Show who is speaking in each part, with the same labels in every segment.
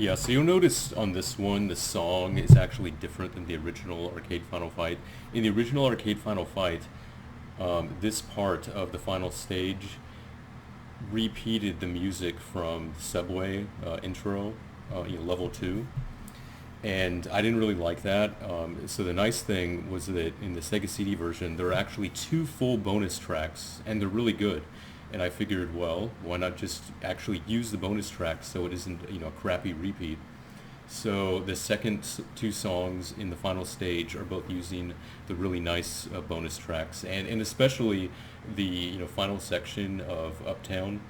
Speaker 1: Yeah, so you'll notice on this one, the song is actually different than the original Arcade Final Fight. In the original Arcade Final Fight, this part of the final stage repeated the music from the subway intro, level 2. And I didn't really like that. So the nice thing was that in the Sega CD version, there are actually 2 full bonus tracks, and they're really good. And I figured, well, why not just actually use the bonus tracks so it isn't, a crappy repeat. So the second 2 songs in the final stage are both using the really nice bonus tracks, and especially the final section of Uptown.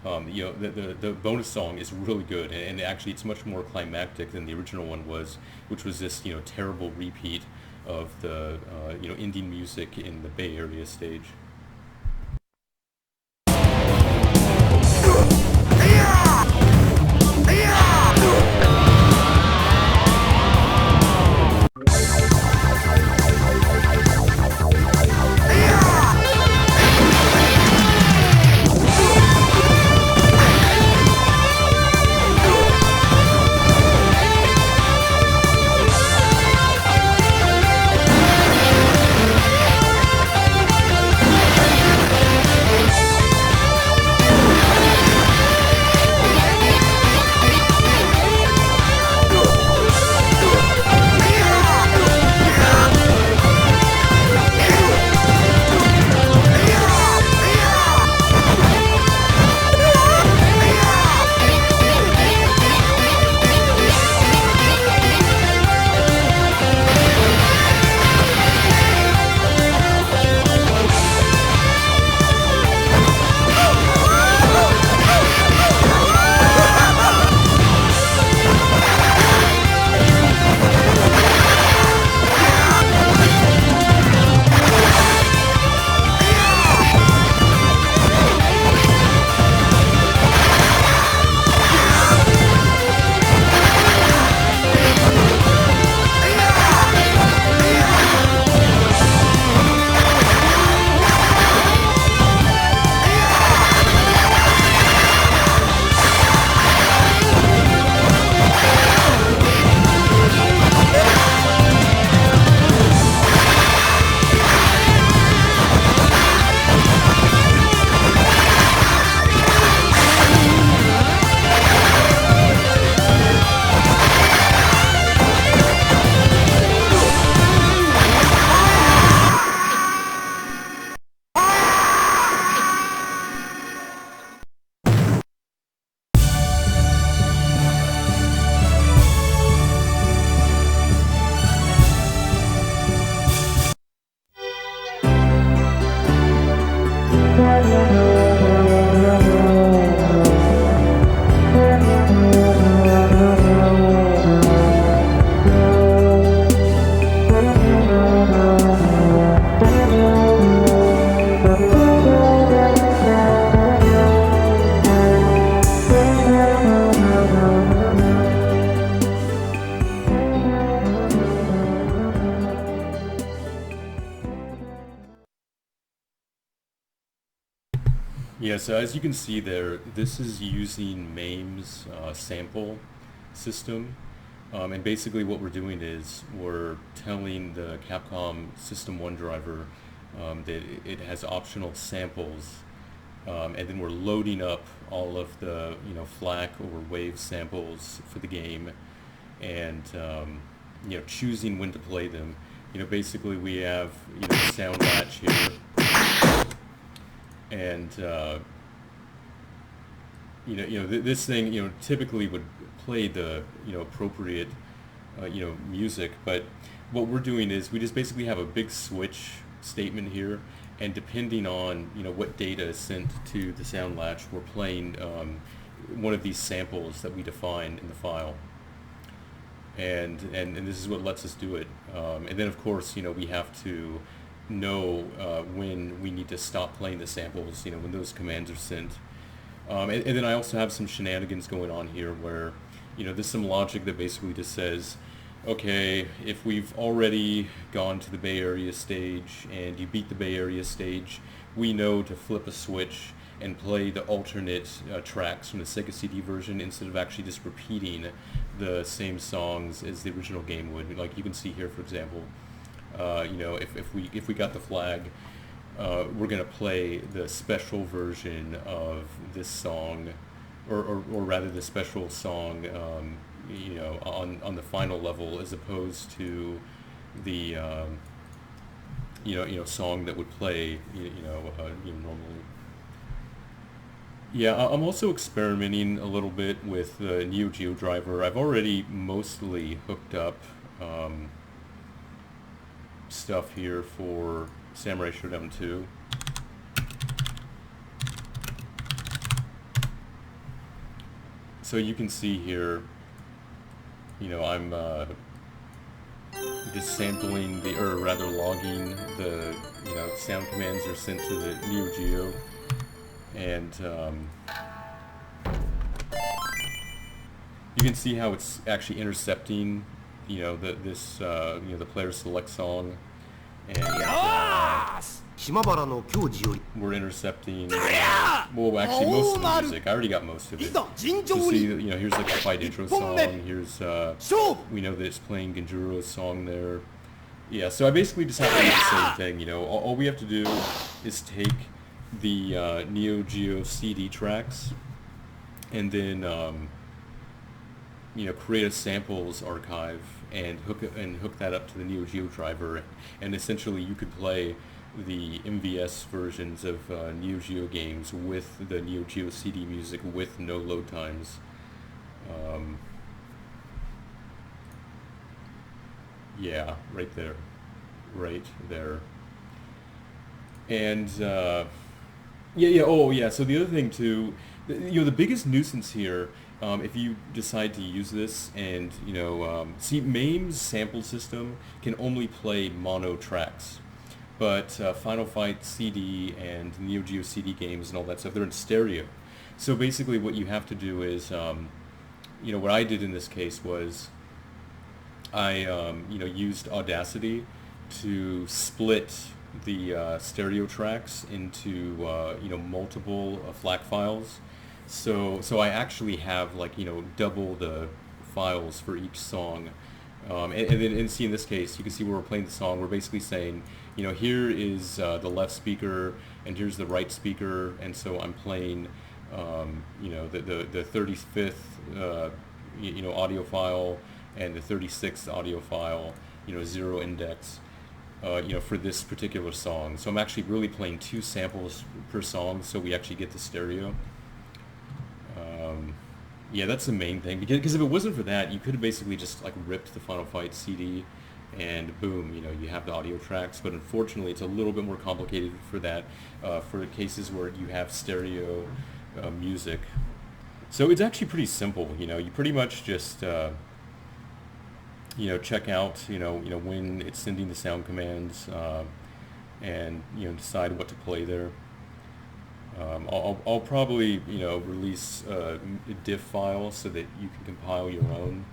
Speaker 1: The bonus song is really good, and actually it's much more climactic than the original one was, which was this terrible repeat of the indie music in the Bay Area stage. Yeah, so as you can see there, this is using MAME's sample system. And basically what we're doing is we're telling the Capcom System 1 driver that it has optional samples, and then we're loading up all of the FLAC or wave samples for the game, and choosing when to play them. Basically we have the sound latch here, and this thing typically would play the appropriate music, but what we're doing is we just basically have a big switch statement here, and depending on what data is sent to the sound latch, we're playing one of these samples that we define in the file, and this is what lets us do it. And then of course we have to know when we need to stop playing the samples, when those commands are sent. And then I also have some shenanigans going on here where there's some logic that basically just says, okay, if we've already gone to the Bay Area stage and you beat the Bay Area stage, we know to flip a switch and play the alternate tracks from the Sega CD version instead of actually just repeating the same songs as the original game would. Like you can see here, for example, if we got the flag, we're gonna play the special version of this song, or rather the special song, on the final level, as opposed to the song that would play normally. Yeah, I'm also experimenting a little bit with the Neo Geo driver. I've already mostly hooked up stuff here for Samurai Shodown 2. So you can see here, I'm just sampling or rather logging the, sound commands are sent to the Neo Geo, and you can see how it's actually intercepting, the player select song, and we're intercepting, well, actually most of the music. I already got most of it. So see, here's like the fight intro song. Here's, we know that it's playing Genjuro's song there. Yeah, so I basically just have to do the same thing. All we have to do is take the Neo Geo CD tracks, and then create a samples archive and hook that up to the Neo Geo driver, and essentially you could play the MVS versions of Neo Geo games with the Neo Geo CD music with no load times. Yeah, right there. And so the other thing too, the biggest nuisance here, if you decide to use this, and see, MAME's sample system can only play mono tracks, but Final Fight CD and Neo Geo CD games and all that stuff, they're in stereo. So basically what you have to do is, what I did in this case was I used Audacity to split the stereo tracks into multiple FLAC files. So I actually have double the files for each song. And then see, in this case, you can see where we're playing the song. We're basically saying, here is the left speaker and here's the right speaker, and so I'm playing the 35th audio file and the 36th audio file, 0 index, for this particular song. So I'm actually really playing 2 samples per song, so we actually get the stereo. Yeah, that's the main thing, because if it wasn't for that, you could have basically just ripped the Final Fight CD and boom, you have the audio tracks. But unfortunately, it's a little bit more complicated for that, for the cases where you have stereo music. So it's actually pretty simple. You pretty much just check out when it's sending the sound commands, and decide what to play there. I'll probably release a diff file so that you can compile your own,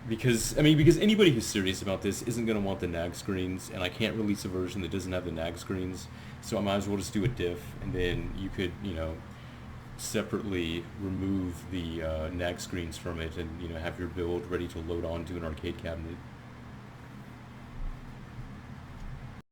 Speaker 1: because anybody who's serious about this isn't going to want the nag screens, and I can't release a version that doesn't have the nag screens, so I might as well just do a diff, and then you could separately remove the nag screens from it, and have your build ready to load onto an arcade cabinet.